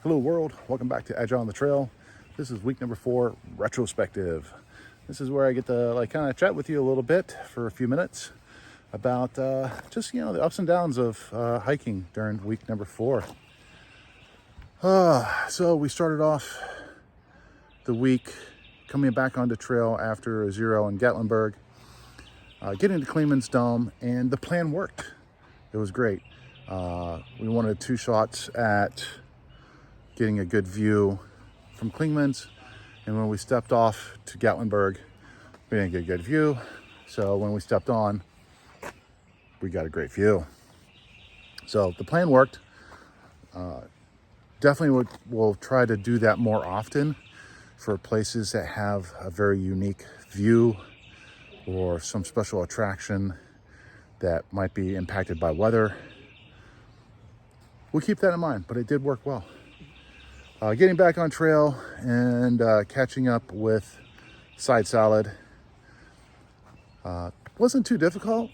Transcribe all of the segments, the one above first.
Hello world, welcome back to Agile on the Trail. This is week number 4, Retrospective. This is where I get to kind of chat with you a little bit for a few minutes about just the ups and downs of hiking during week number 4. So we started off the week coming back onto trail after a 0 in Gatlinburg, getting to Kleeman's Dome, and the plan worked. It was great. We wanted 2 shots at getting a good view from Kleeman's, and when we stepped off to Gatlinburg, we didn't get a good view. So when we stepped on, we got a great view. So the plan worked. Definitely we'll try to do that more often for places that have a very unique view or some special attraction that might be impacted by weather. We'll keep that in mind, but it did work well. Getting back on trail and catching up with side salad wasn't too difficult.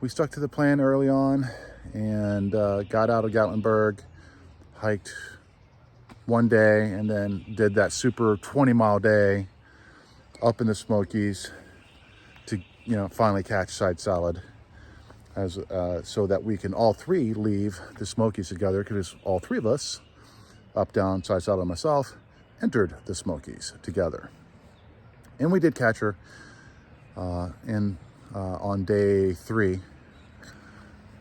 We stuck to the plan early on and got out of Gatlinburg, hiked one day, and then did that super 20-mile day up in the Smokies to finally catch side salad, as so that we can all 3 leave the Smokies together, because all 3 of us, up, down, side salad, and myself, entered the Smokies together. And we did catch her on day 3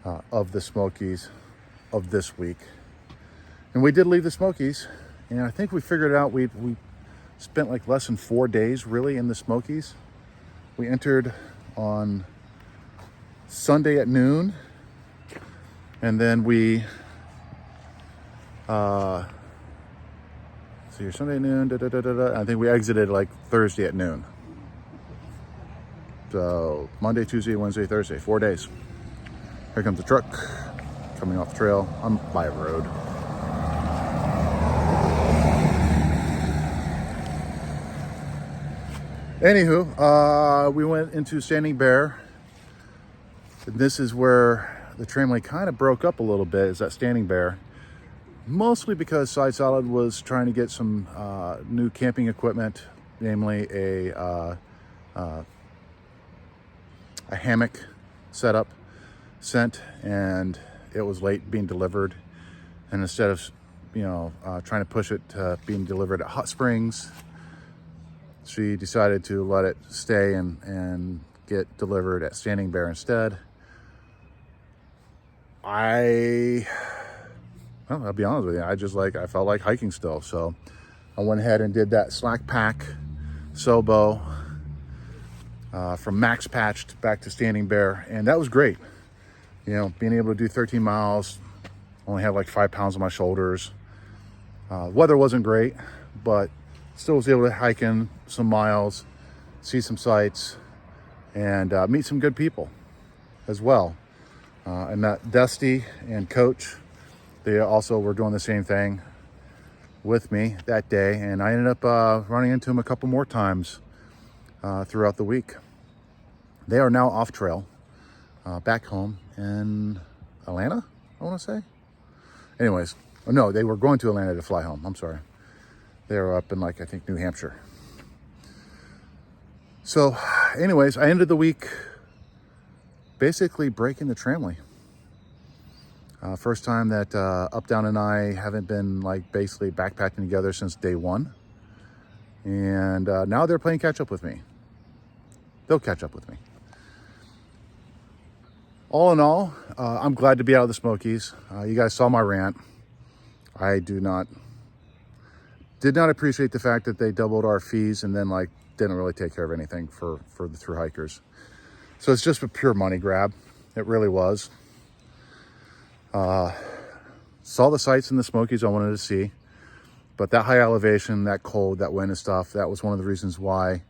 of the Smokies of this week. And we did leave the Smokies, and I think we figured out we spent like less than 4 days really in the Smokies. We entered on Sunday at noon, and then we so your Sunday at noon, I think we exited like Thursday at noon. So Monday, Tuesday, Wednesday, Thursday, 4 days. Here comes the truck coming off the trail. I'm by a road. Anywho, we went into Standing Bear. And this is where the tramway kind of broke up a little bit, is that Standing Bear. Mostly because Side Salad was trying to get some new camping equipment, namely a hammock setup sent, and it was late being delivered. And instead of trying to push it to being delivered at Hot Springs, she decided to let it stay and get delivered at Standing Bear instead. I'll be honest with you, I felt like hiking still. So I went ahead and did that slack pack Sobo from Max Patched back to Standing Bear. And that was great. Being able to do 13 miles, only had like 5 pounds on my shoulders. Weather wasn't great, but still was able to hike in some miles, see some sights, and meet some good people as well. I met Dusty and Coach. They also were doing the same thing with me that day, and I ended up running into them a couple more times throughout the week. They are now off trail, back home in Atlanta, I want to say. Anyways, no, they were going to Atlanta to fly home. I'm sorry. They were up in I think New Hampshire. So anyways, I ended the week basically breaking the tramway. First time that Up, Down, and I haven't been basically backpacking together since day 1. And now they're playing catch up with me. They'll catch up with me. All in all, I'm glad to be out of the Smokies. You guys saw my rant. I did not appreciate the fact that they doubled our fees and then didn't really take care of anything for the thru hikers. So it's just a pure money grab. It really was. Saw the sights in the Smokies I wanted to see, but that high elevation, that cold, that wind and stuff, that was one of the reasons why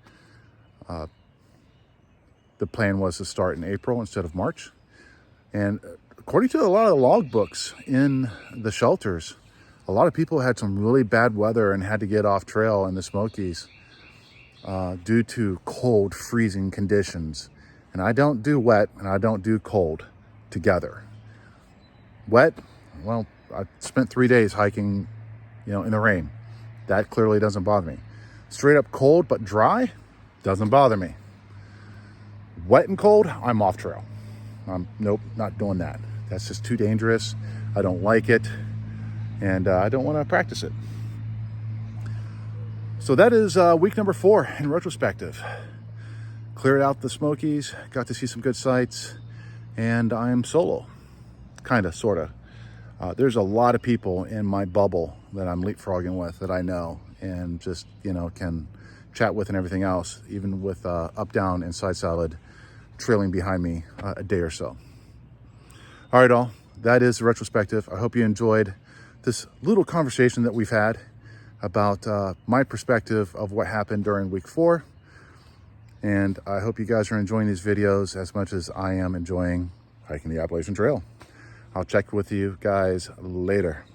the plan was to start in April instead of March. And according to a lot of the log books in the shelters, a lot of people had some really bad weather and had to get off trail in the Smokies due to cold, freezing conditions. And I don't do wet and I don't do cold together. Wet, well, I spent 3 days hiking, you know, in the rain. That clearly doesn't bother me. Straight up cold but dry doesn't bother me. Wet and cold, I'm off trail. Nope, not doing that. That's just too dangerous. I don't like it, and I don't want to practice it. So that is week number 4 in retrospective. Cleared out the Smokies, got to see some good sights, and I'm solo, kind of, sort of. There's a lot of people in my bubble that I'm leapfrogging with that I know and just, you know, can chat with and everything else, even with up, down, and side salad trailing behind me a day or so. All right, all, that is the retrospective. I hope you enjoyed this little conversation that we've had about my perspective of what happened during week 4. And I hope you guys are enjoying these videos as much as I am enjoying hiking the Appalachian Trail. I'll check with you guys later.